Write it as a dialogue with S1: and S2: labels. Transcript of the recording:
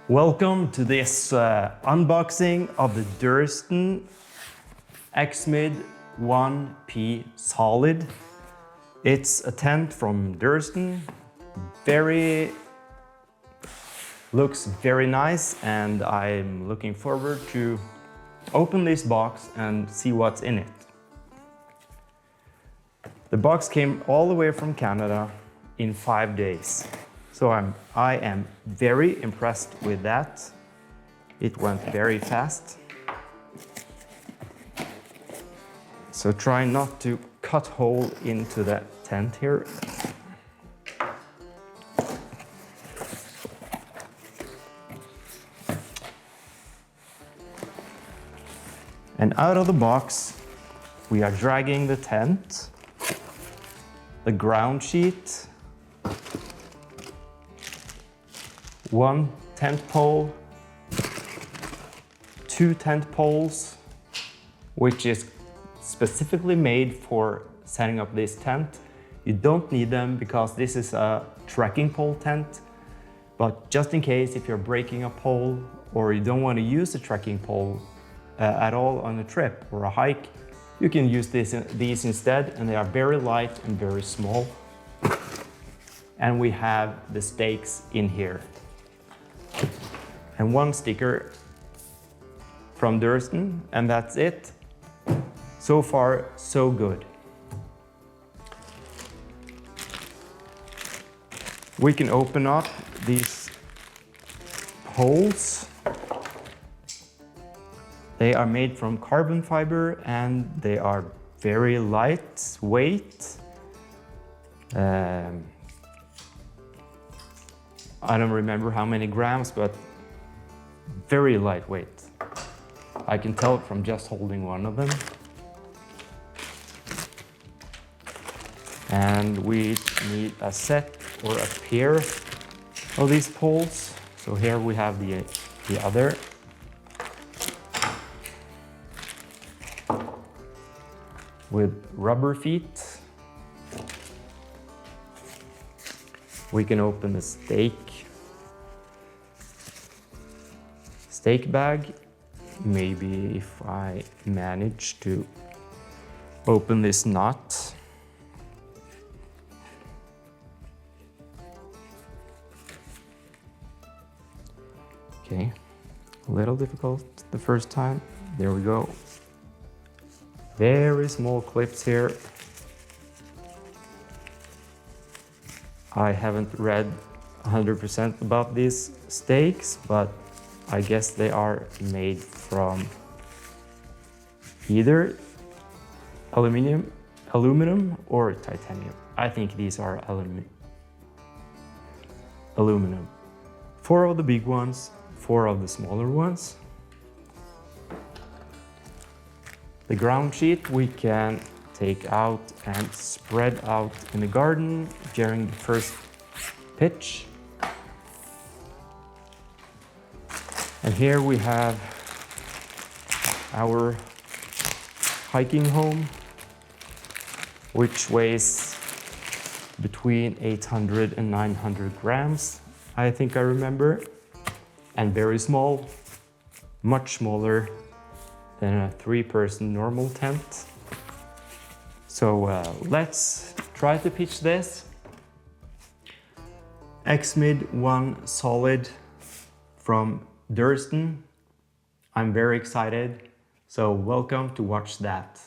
S1: Welcome to this unboxing of the Durston X-Mid 1P Solid. It's a tent from Durston. Looks very nice, and I'm looking forward to open this box and see what's in it. The box came all the way from Canada in 5 days. So I am very impressed with that. It went very fast. So try not to cut hole into the tent here. And out of the box, we are dragging the tent, the ground sheet, one tent pole, two tent poles, which is specifically made for setting up this tent. You don't need them because this is a trekking pole tent, but just in case if you're breaking a pole or you don't want to use a trekking pole at all on a trip or a hike, you can use these instead, and they are very light and very small. And we have the stakes in here. And one sticker from Durston, and that's it. So far, so good. We can open up these poles. They are made from carbon fiber and they are very lightweight. I don't remember how many grams, but very lightweight. I can tell it from just holding one of them. And we need a set or a pair of these poles. So here we have the other. With rubber feet. We can open the stake bag. Maybe if I manage to open this nut. Okay, a little difficult the first time. There we go. Very small clips here. I haven't read 100% about these stakes, but I guess they are made from either aluminum or titanium. I think these are aluminum. 4 of the big ones, 4 of the smaller ones. The ground sheet we can take out and spread out in the garden during the first pitch. And here we have our hiking home, which weighs between 800 and 900 grams, I think I remember, and very small, much smaller than a 3-person normal tent. So let's try to pitch this. X-Mid 1 Solid from Durston. I'm very excited, so welcome to watch that.